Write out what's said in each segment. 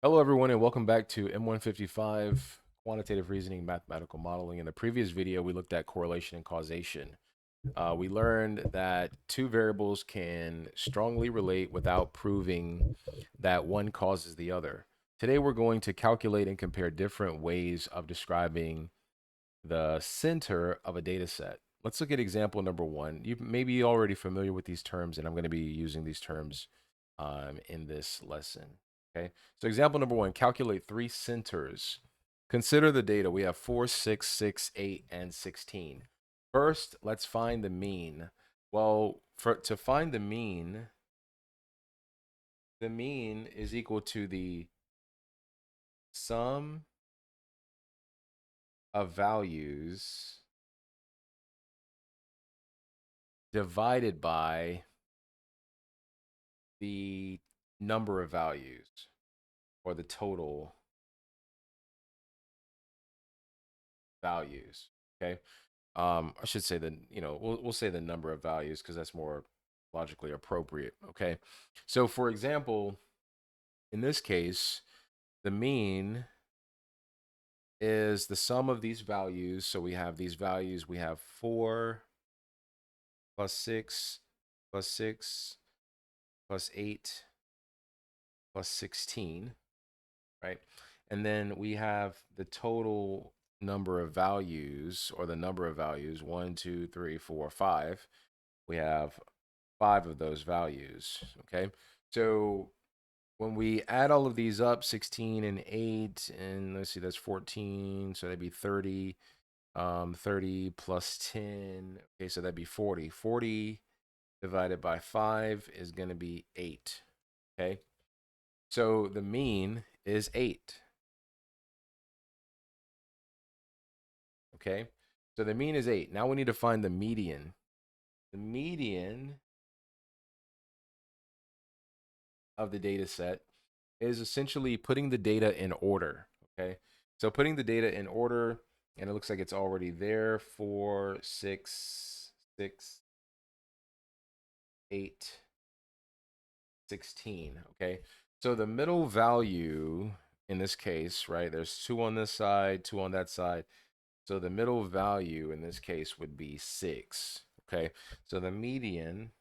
Hello, everyone, and welcome back to M155 Quantitative Reasoning Mathematical Modeling. In the previous video, we looked at correlation and causation. We learned that two variables can strongly relate without proving that one causes the other. Today, we're going to calculate and compare different ways of describing the center of a data set. Let's look at example number one. You may be already familiar with these terms, and I'm going to be using these terms in this lesson. Okay, so example number one, calculate three centers. Consider the data. We have 4, 6, 6, 8, and 16. First, let's find the mean. Well, to find the mean is equal to the sum of values divided by the number of values, or the total values. Okay. I should say that, we'll say the number of values because that's more logically appropriate. Okay. So for example, in this case, the mean is the sum of these values. So we have these values. We have 4 plus 6 plus 6 plus 8 plus 16, right? And then we have the total number of values, or the number of values, 1, 2, 3, 4, 5. We have 5 of those values. Okay. So when we add all of these up, 16 and 8, and let's see, that's 14. So that'd be 30. 30 plus 10. Okay. So that'd be 40. 40 divided by 5 is going to be 8. Okay. So the mean is 8. Okay. So the mean is 8. Now we need to find the median. The median of the data set is essentially putting the data in order. Okay. So putting the data in order, and it looks like it's already there. 4, 6, 6, 8, 16. Okay. So the middle value in this case, right? There's 2 on this side, 2 on that side. So the middle value in this case would be 6. Okay. So the median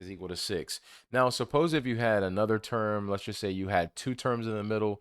is equal to 6. Now, suppose if you had another term, let's just say you had 2 terms in the middle,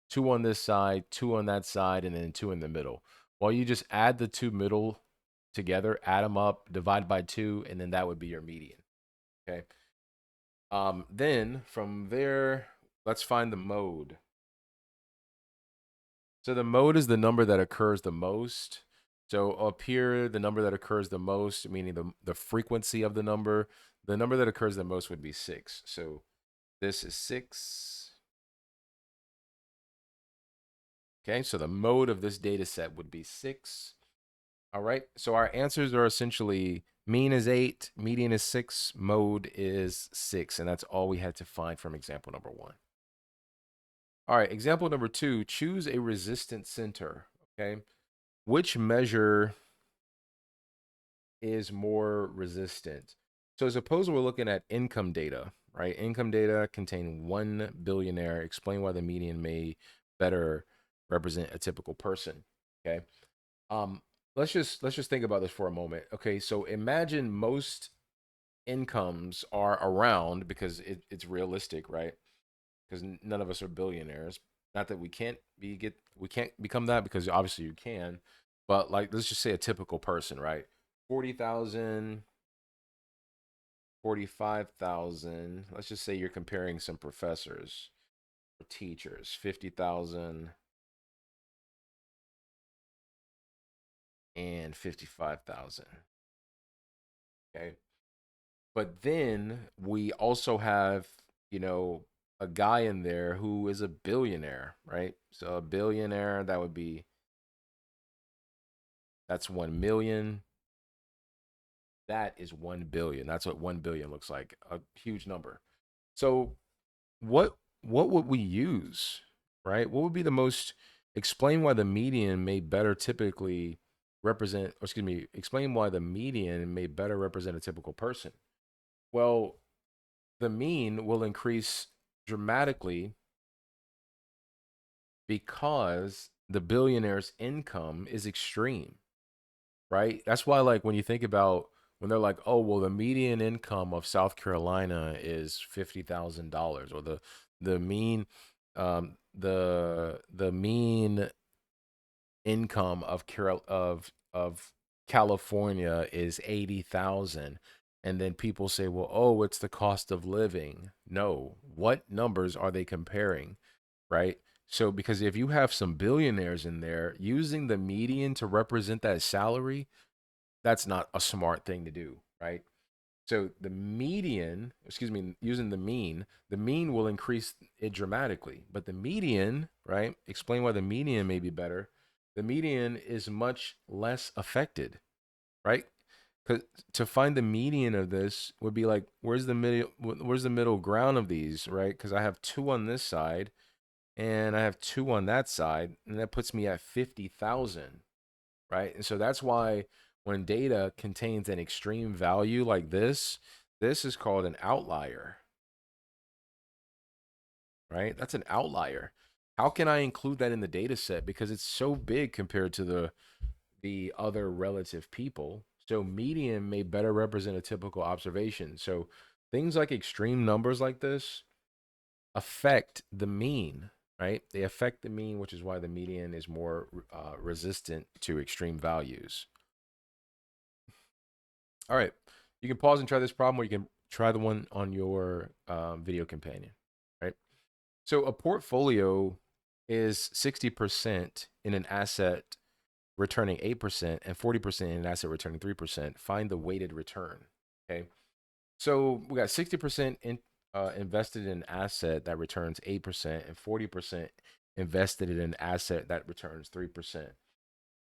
2 on this side, 2 on that side, and then 2 in the middle. Well, you just add the 2 middle together, add them up, divide by 2, and then that would be your median. Okay. Then from there, let's find the mode. So the mode is the number that occurs the most. So up here, the number that occurs the most, meaning the frequency of the number that occurs the most would be 6. So this is 6. Okay, so the mode of this data set would be 6. All right, so our answers are essentially mean is 8, median is 6, mode is 6, and that's all we had to find from example number 1. All right, example number 2, choose a resistant center. Okay, which measure is more resistant? So suppose we're looking at income data, right? Income data contain 1 billionaire. Explain why the median may better represent a typical person. Okay. Um, let's just think about this for a moment. Okay, so imagine most incomes are around, because it's realistic, right? Because none of us are billionaires. Not that we can't become that, because obviously you can, but like, let's just say a typical person, right? 40,000, 45,000. Let's just say you're comparing some professors or teachers, 50,000 and 55,000. Okay. But then we also have, you know, a guy in there who is a billionaire, right? So a billionaire, that's 1 million. That is 1 billion. That's what 1 billion looks like, a huge number. So what would we use, right? What would be the most, explain why the median may better typically represent, or excuse me, explain why the median may better represent a typical person. Well, the mean will increase dramatically because the billionaire's income is extreme, right? That's why, like, when you think about when they're like, oh, well, the median income of South Carolina is $50,000, or the mean the mean income of California is 80,000. And then people say, well, oh, it's the cost of living. No, what numbers are they comparing, right? So, because if you have some billionaires in there using the median to represent that salary, that's not a smart thing to do, right? So the median, excuse me, using the mean will increase it dramatically. But the median, right? Explain why the median may be better. The median is much less affected, right? Because to find the median of this would be like, where's the middle ground of these, right? Because I have two on this side and I have two on that side, and that puts me at 50,000, right? And so that's why when data contains an extreme value like this is called an outlier, right? That's an outlier. How can I include that in the data set? Because it's so big compared to the other relative people. So median may better represent a typical observation. So things like extreme numbers like this affect the mean, right? They affect the mean, which is why the median is more resistant to extreme values. All right. You can pause and try this problem, or you can try the one on your video companion, right? So a portfolio is 60% in an asset returning 8% and 40% in an asset returning 3%. Find the weighted return, okay? So we got 60% invested in an asset that returns 8% and 40% invested in an asset that returns 3%.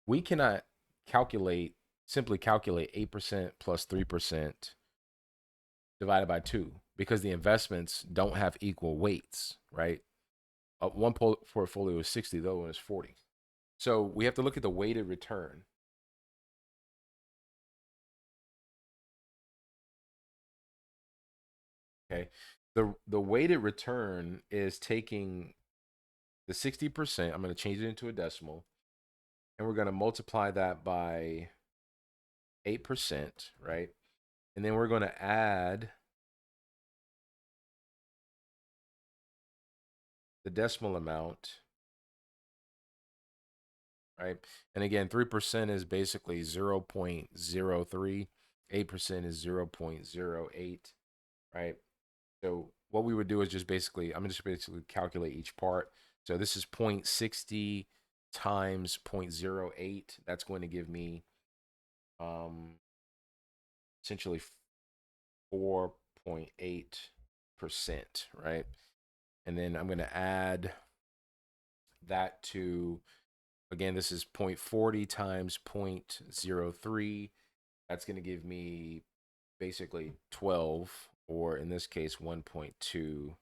We cannot calculate simply calculate 8% plus 3% divided by 2 because the investments don't have equal weights, right? One portfolio is 60, the other one is 40. So we have to look at the weighted return. Okay. The weighted return is taking the 60%, I'm going to change it into a decimal, and we're going to multiply that by 8%, right? And then we're going to add the decimal amount, right? And again, 3% is basically 0.03, 8% is 0.08, right? So what we would do is just basically, I'm just basically calculate each part. So this is 0.60 times 0.08. That's going to give me essentially 4.8%, right? And then I'm going to add that to, again, this is 0.40 times 0.03. That's going to give me basically 12, or in this case, 1.2%.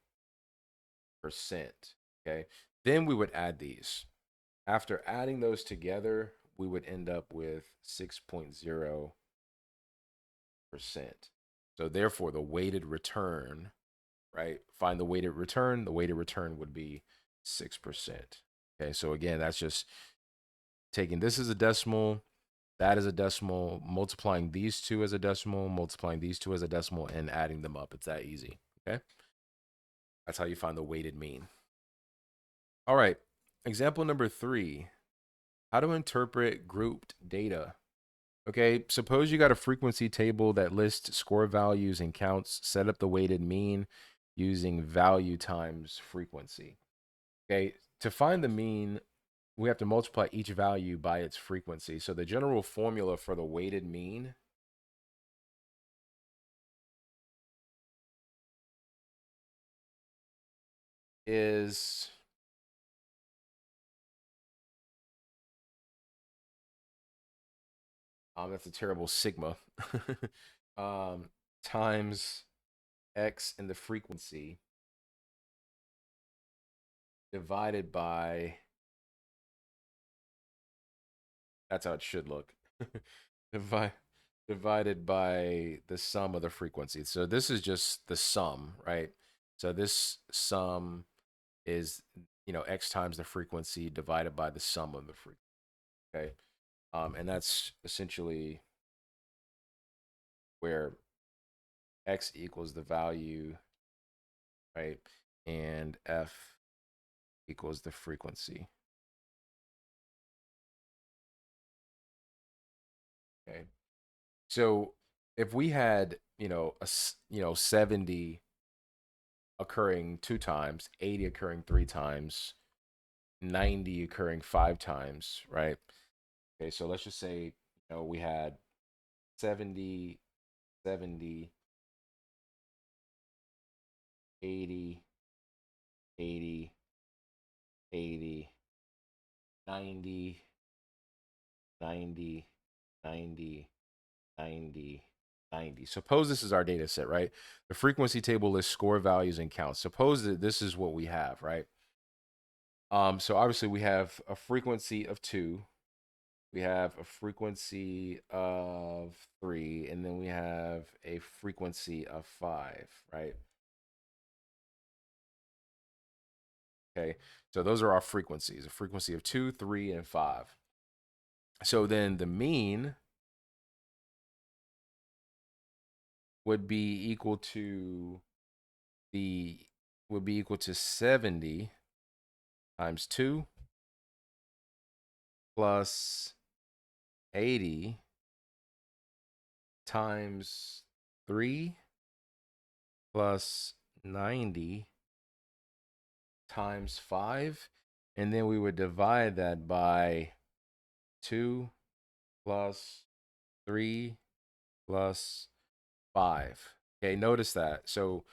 Okay. Then we would add these. After adding those together, we would end up with 6.0%. So therefore, the weighted return, right? Find the weighted return. The weighted return would be 6%. Okay. So again, that's just taking this as a decimal, that is a decimal, multiplying these two as a decimal, multiplying these two as a decimal, and adding them up. It's that easy. Okay. That's how you find the weighted mean. All right. Example number 3, how to interpret grouped data. Okay. Suppose you got a frequency table that lists score values and counts. Set up the weighted mean using value times frequency. Okay. To find the mean, we have to multiply each value by its frequency. So the general formula for the weighted mean is that's a terrible sigma um, times x in the frequency divided by, that's how it should look. Divide divided by the sum of the frequency. So this is just the sum, right? So this sum is, x times the frequency divided by the sum of the frequency. Okay. And that's essentially where x equals the value, right? And f equals the frequency. Okay. So if we had, 70 occurring 2 times, 80 occurring 3 times, 90 occurring 5 times, right? Okay, so let's just say, we had 70, 70, 80, 80, 80, 90, 90, 90, 90, 90. Suppose this is our data set, right? The frequency table lists score values and counts. Suppose that this is what we have, right? So obviously we have a frequency of 2, we have a frequency of 3, and then we have a frequency of 5, right? Okay, so those are our frequencies, a frequency of 2, 3, and 5. So then the mean would be equal to the 70 times 2 plus 80 times 3 plus 90 times 5, and then we would divide that by 2 plus 3 plus 5. Okay, notice that. So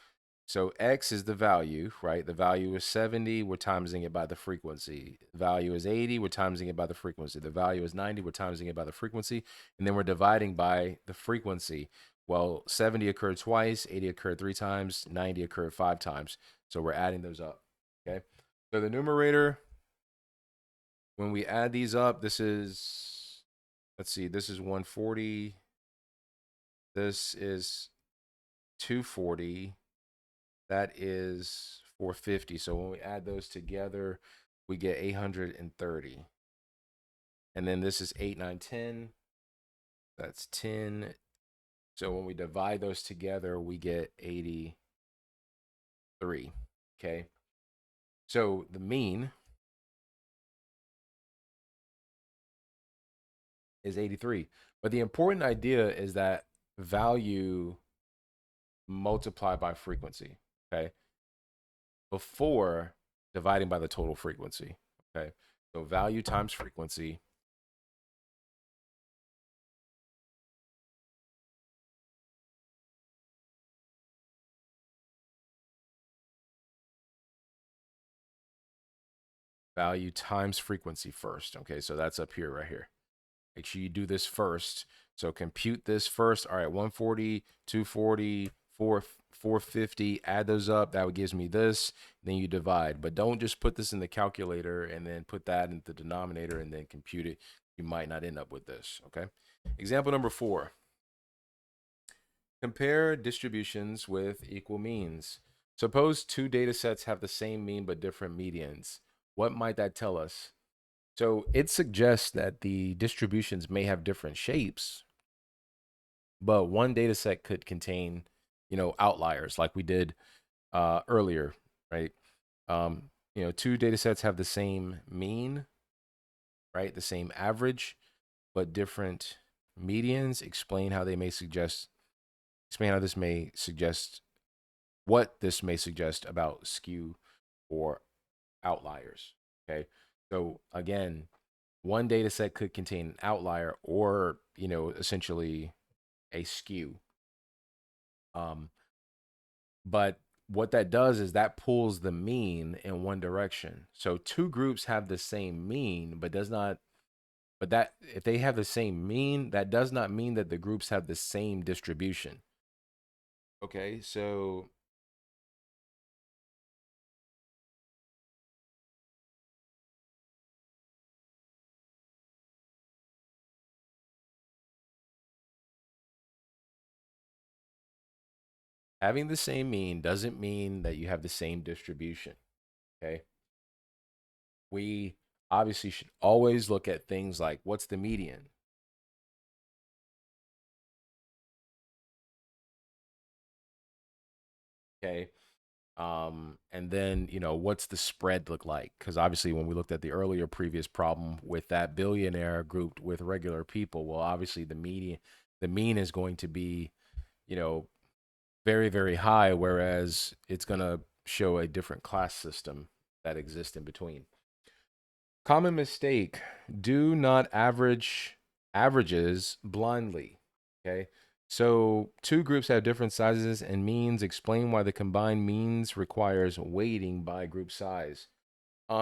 x is the value, right? The value is 70, we're timesing it by the frequency. The value is 80, we're timesing it by the frequency. The value is 90, we're timesing it by the frequency. And then we're dividing by the frequency. Well, 70 occurred twice, 80 occurred 3 times, 90 occurred 5 times. So we're adding those up, okay? So the numerator, when we add these up, this is, let's see, this is 140. This is 240. That is 450. So when we add those together, we get 830. And then this is 8, 9, 10. That's 10. So when we divide those together, we get 83. Okay. So the mean is 83. But the important idea is that value multiplied by frequency. Okay. Before dividing by the total frequency. Okay. So value times frequency. Value times frequency first. Okay, so that's up here, right here. Make sure you do this first. So compute this first. All right, 140, 240, 450, add those up. That gives me this. Then you divide. But don't just put this in the calculator and then put that in the denominator and then compute it. You might not end up with this, okay? Example number 4. Compare distributions with equal means. Suppose 2 data sets have the same mean but different medians. What might that tell us? So it suggests that the distributions may have different shapes, but one data set could contain, outliers like we did earlier, right? 2 data sets have the same mean, right? The same average, but different medians. Explain how this may suggest what this may suggest about skew or outliers. Okay. So again, one data set could contain an outlier or, essentially a skew. But what that does is that pulls the mean in one direction. So 2 groups have the same mean, but that if they have the same mean, that does not mean that the groups have the same distribution. Okay, so Having the same mean doesn't mean that you have the same distribution. Okay. We obviously should always look at things like what's the median? Okay. And then, what's the spread look like? Because obviously, when we looked at the earlier previous problem with that billionaire grouped with regular people, well, obviously the mean is going to be, you know, very, very high, whereas it's going to show a different class system that exists in between. Common mistake: do not average averages blindly. Okay. So two groups have different sizes and means. Explain why the combined means requires weighting by group size.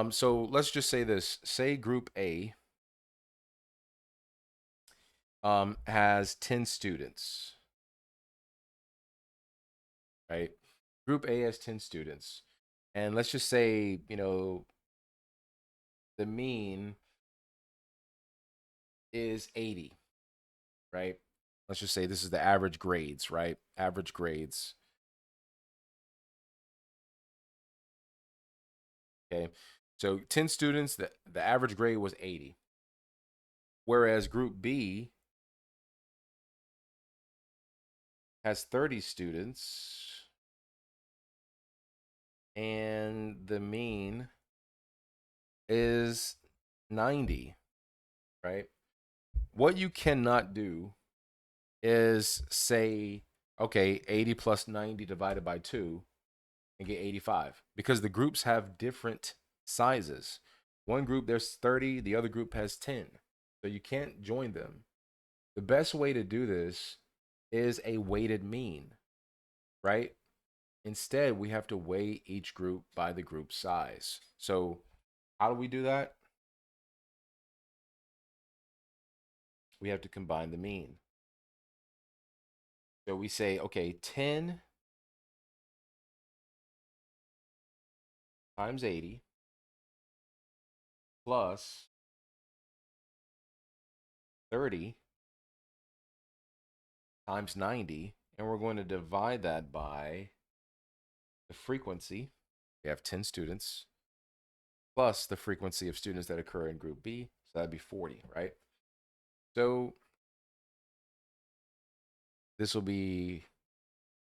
So let's just say this. Say group A has 10 students, right? Group A has 10 students. And let's just say, the mean is 80, right? Let's just say this is the average grades, right? Average grades. Okay. So 10 students, the average grade was 80. Whereas group B has 30 students and the mean is 90, right? What you cannot do is say, okay, 80 plus 90 divided by 2 and get 85 because the groups have different sizes. One group there's 30, the other group has 10. So you can't join them. The best way to do this is a weighted mean, right? Instead, we have to weigh each group by the group size. So, how do we do that? We have to combine the mean. So we say, okay, 10 times 80 plus 30 times 90, and we're going to divide that by the frequency. We have 10 students plus the frequency of students that occur in group B. So that'd be 40, right? So this will be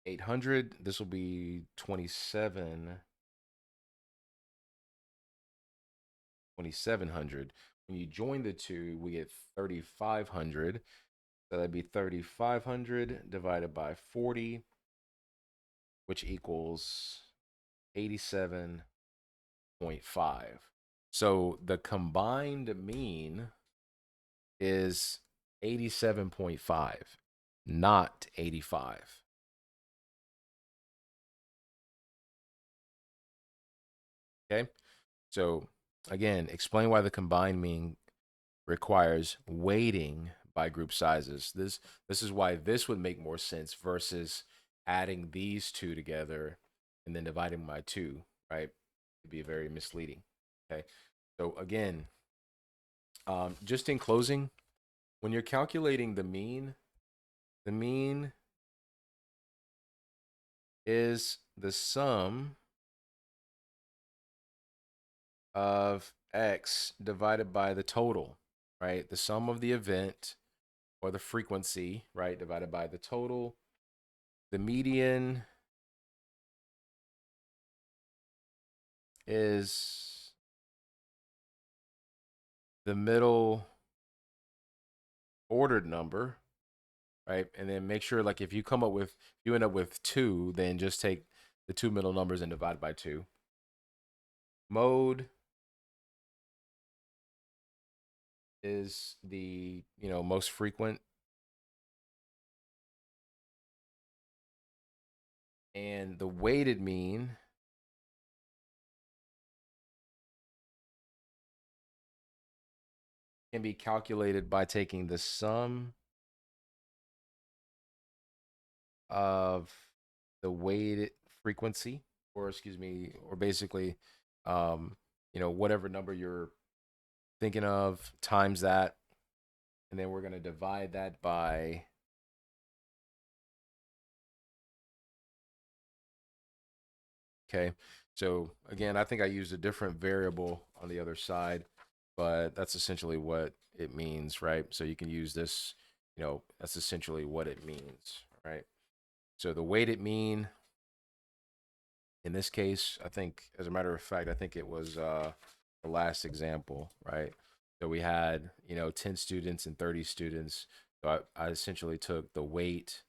800. This will be 2,700. When you join the two, we get 3,500. So that'd be 3,500 divided by 40, which equals 87.5. So the combined mean is 87.5, not 85. Okay. So again, explain why the combined mean requires weighting by group sizes. This is why this would make more sense versus adding these two together and then dividing by 2, right? It'd be very misleading. Okay. So again, just in closing, when you're calculating the mean is the sum of x divided by the total, right? The sum of the event or the frequency, right, divided by the total. The median is the middle ordered number, right? And then make sure, like, if you end up with 2, then just take the two middle numbers and divide by 2. Mode is the, most frequent. And the weighted mean can be calculated by taking the sum of the weighted frequency, or excuse me, or basically, whatever number you're thinking of times that, and then we're going to divide that by Okay. So again, I think I used a different variable on the other side, but that's essentially what it means, right? So you can use this, that's essentially what it means, right? So the weighted mean in this case, I think, as a matter of fact, I think it was the last example, right? So we had, 10 students and 30 students. So I essentially took the weight,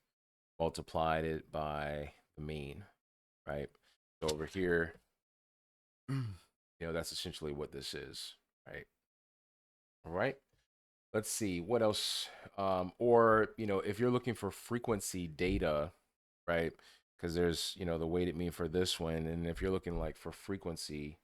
multiplied it by the mean, right? So over here, that's essentially what this is, right? All right. Let's see what else. Or, if you're looking for frequency data, right? Because there's, the weighted mean for this one. And if you're looking like for frequency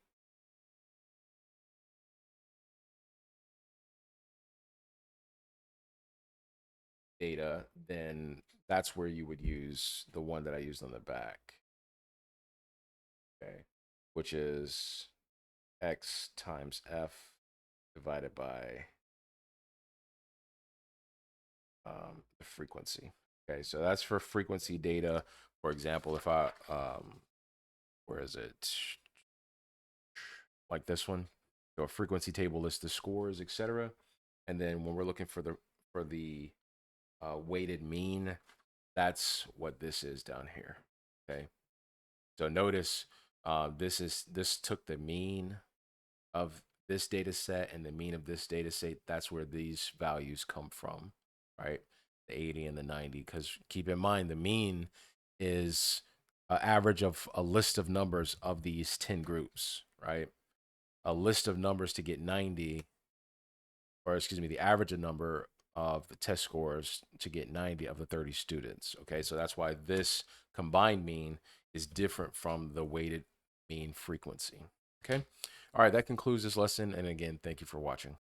data, then that's where you would use the one that I used on the back, okay, which is x times f divided by the frequency. Okay, so that's for frequency data. For example, if I, where is it? Like this one. So a frequency table lists the scores, etc. And then when we're looking for the weighted mean, that's what this is down here. Okay. So notice this took the mean of this data set and the mean of this data set. That's where these values come from, right? The 80 and the 90. Because keep in mind, the mean is an average of a list of numbers of these 10 groups, right? A list of numbers to get 90, or excuse me, the average of number of the test scores to get 90 of the 30 students. Okay, so that's why this combined mean is different from the weighted mean frequency. Okay, all right, that concludes this lesson. And again, thank you for watching.